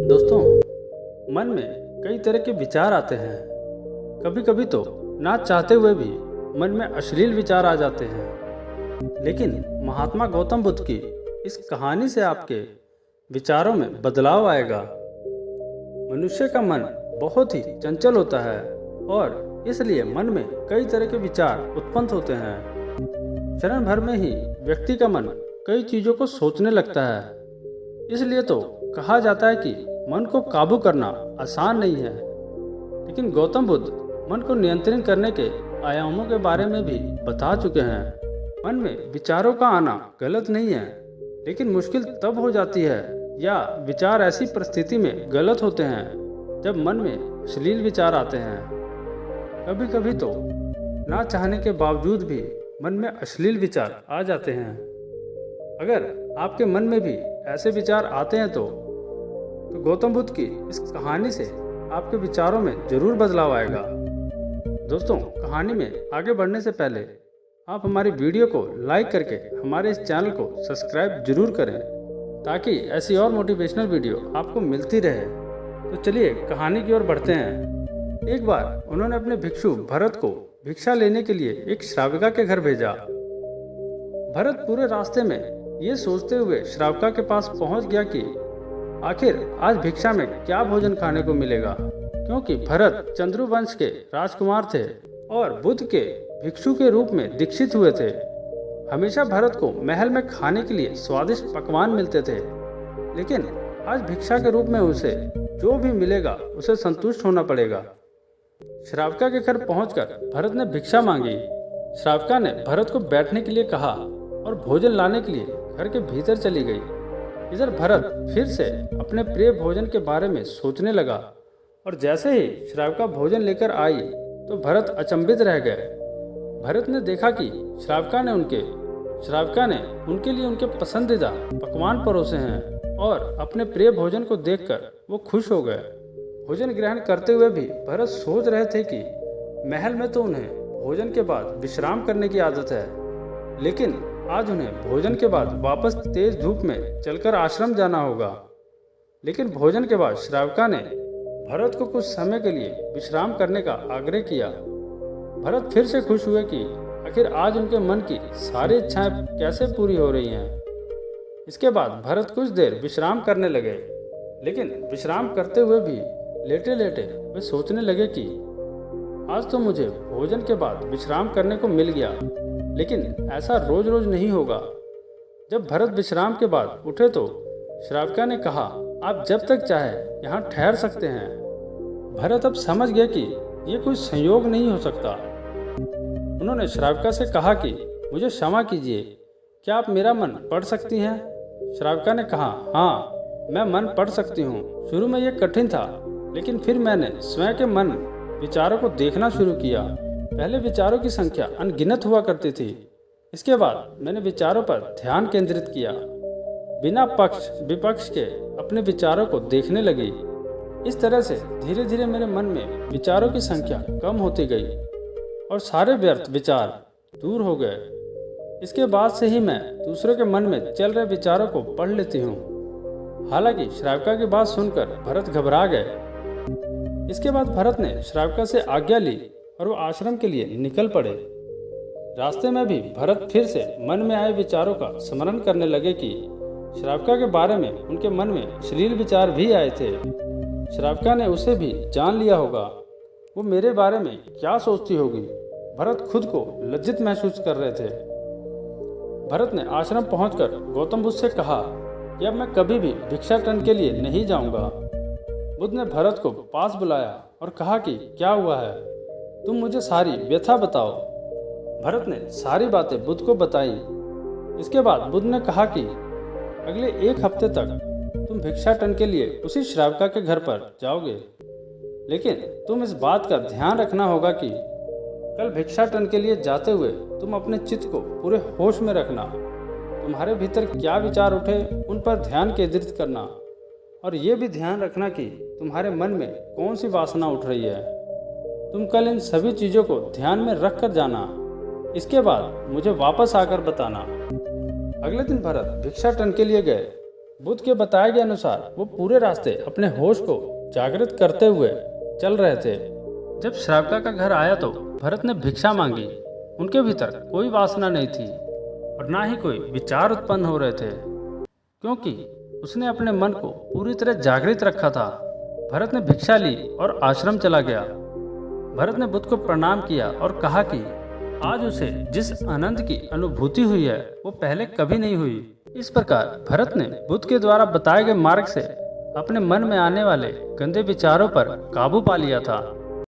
दोस्तों, मन में कई तरह के विचार आते हैं। कभी कभी तो ना चाहते हुए भी मन में अश्लील विचार आ जाते हैं। लेकिन महात्मा गौतम बुद्ध की इस कहानी से आपके विचारों में बदलाव आएगा। मनुष्य का मन बहुत ही चंचल होता है और इसलिए मन में कई तरह के विचार उत्पन्न होते हैं। क्षण भर में ही व्यक्ति का मन कई चीज़ों को सोचने लगता है। इसलिए तो कहा जाता है कि मन को काबू करना आसान नहीं है। लेकिन गौतम बुद्ध मन को नियंत्रित करने के आयामों के बारे में भी बता चुके हैं। मन में विचारों का आना गलत नहीं है, लेकिन मुश्किल तब हो जाती है या विचार ऐसी परिस्थिति में गलत होते हैं जब मन में अश्लील विचार आते हैं। कभी कभी तो ना चाहने के बावजूद भी मन में अश्लील विचार आ जाते हैं। अगर आपके मन में भी ऐसे विचार आते हैं तो गौतम बुद्ध की इस कहानी से आपके विचारों में जरूर बदलाव आएगा। दोस्तों, कहानी में आगे बढ़ने से पहले आप हमारी वीडियो को लाइक करके हमारे इस चैनल को सब्सक्राइब जरूर करें, ताकि ऐसी और मोटिवेशनल वीडियो आपको मिलती रहे। तो चलिए कहानी की ओर बढ़ते हैं। एक बार उन्होंने अपने भिक्षु भरत को भिक्षा लेने के लिए एक श्राविका के घर भेजा। भरत पूरे रास्ते में ये सोचते हुए श्राविका के पास पहुंच गया कि आखिर आज भिक्षा में क्या भोजन खाने को मिलेगा, क्योंकि भरत चंद्रू वंश के राजकुमार थे और बुद्ध के भिक्षु के रूप में दीक्षित हुए थे। हमेशा भरत को महल में खाने के लिए स्वादिष्ट पकवान मिलते थे, लेकिन आज भिक्षा के रूप में उसे जो भी मिलेगा उसे संतुष्ट होना पड़ेगा। श्राविका के घर पहुंचकर भरत ने भिक्षा मांगी। श्राविका ने भरत को बैठने के लिए कहा और भोजन लाने के लिए घर के भीतर चली गई। इधर भरत फिर से अपने प्रिय भोजन के बारे में सोचने लगा और जैसे ही श्राविका भोजन लेकर आई तो भरत अचंभित रह गए। भरत ने देखा कि श्राविका ने उनके लिए उनके पसंदीदा पकवान परोसे हैं और अपने प्रिय भोजन को देखकर वो खुश हो गए। भोजन ग्रहण करते हुए भी भरत सोच रहे थे कि महल में तो उन्हें भोजन के बाद विश्राम करने की आदत है, लेकिन आज उन्हें भोजन के बाद वापस तेज धूप में चलकर आश्रम जाना होगा। लेकिन भोजन के बाद श्राविका ने भरत को कुछ समय के लिए विश्राम करने का आग्रह किया। भरत फिर से खुश हुए कि आखिर आज उनके मन की सारी इच्छाएं कैसे पूरी हो रही हैं। इसके बाद भरत कुछ देर विश्राम करने लगे, लेकिन विश्राम करते हुए भी लेटे लेटे वे सोचने लगे कि आज तो मुझे भोजन के बाद विश्राम करने को मिल गया, लेकिन ऐसा रोज रोज नहीं होगा। जब भरत विश्राम के बाद उठे तो श्राविका ने कहा, आप जब तक चाहे यहाँ ठहर सकते हैं। भरत अब समझ गया कि ये कोई संयोग नहीं हो सकता। उन्होंने श्राविका से कहा कि मुझे क्षमा कीजिए, क्या आप मेरा मन पढ़ सकती हैं? श्राविका ने कहा, हाँ, मैं मन पढ़ सकती हूँ। शुरू में यह कठिन था, लेकिन फिर मैंने स्वयं के मन विचारों को देखना शुरू किया। पहले विचारों की संख्या अनगिनत हुआ करती थी। इसके बाद मैंने विचारों पर ध्यान केंद्रित किया, बिना पक्ष विपक्ष के अपने विचारों को देखने लगी। इस तरह से धीरे धीरे मेरे मन में विचारों की संख्या कम होती गई और सारे व्यर्थ विचार दूर हो गए। इसके बाद से ही मैं दूसरों के मन में चल रहे विचारों को पढ़ लेती हूँ। हालांकि श्राविका की बात सुनकर भरत घबरा गए। इसके बाद भरत ने श्राविका से आज्ञा ली और वो आश्रम के लिए निकल पड़े। रास्ते में भी भरत फिर से मन में आए विचारों का स्मरण करने लगे कि श्राविका के बारे में उनके मन में अश्लील विचार भी आए थे। श्राविका ने उसे भी जान लिया होगा, वो मेरे बारे में क्या सोचती होगी। भरत खुद को लज्जित महसूस कर रहे थे। भरत ने आश्रम पहुंचकर गौतम बुद्ध से कहा कि अब मैं कभी भी भिक्षाटन के लिए नहीं जाऊंगा। बुद्ध ने भरत को पास बुलाया और कहा कि क्या हुआ है, तुम मुझे सारी व्यथा बताओ। भरत ने सारी बातें बुद्ध को बताई। इसके बाद बुद्ध ने कहा कि अगले एक हफ्ते तक तुम भिक्षाटन के लिए उसी श्राविका के घर पर जाओगे, लेकिन तुम इस बात का ध्यान रखना होगा कि कल भिक्षाटन के लिए जाते हुए तुम अपने चित्त को पूरे होश में रखना। तुम्हारे भीतर क्या विचार उठे उन पर ध्यान केंद्रित करना, और ये भी ध्यान रखना कि तुम्हारे मन में कौन सी वासना उठ रही है। तुम कल इन सभी चीज़ों को ध्यान में रख कर जाना। इसके बाद मुझे वापस आकर बताना। अगले दिन भरत भिक्षाटन के लिए गए। बुद्ध के बताए गए अनुसार वो पूरे रास्ते अपने होश को जागृत करते हुए चल रहे थे। जब श्रावका का घर आया तो भरत ने भिक्षा मांगी। उनके भीतर कोई वासना नहीं थी और ना ही कोई विचार उत्पन्न हो रहे थे, क्योंकि उसने अपने मन को पूरी तरह जागृत रखा था। भरत ने भिक्षा ली और आश्रम चला गया। भरत ने बुद्ध को प्रणाम किया और कहा कि आज उसे जिस आनंद की अनुभूति हुई है वो पहले कभी नहीं हुई। इस प्रकार भरत ने बुद्ध के द्वारा बताए गए मार्ग से अपने मन में आने वाले गंदे विचारों पर काबू पा लिया था।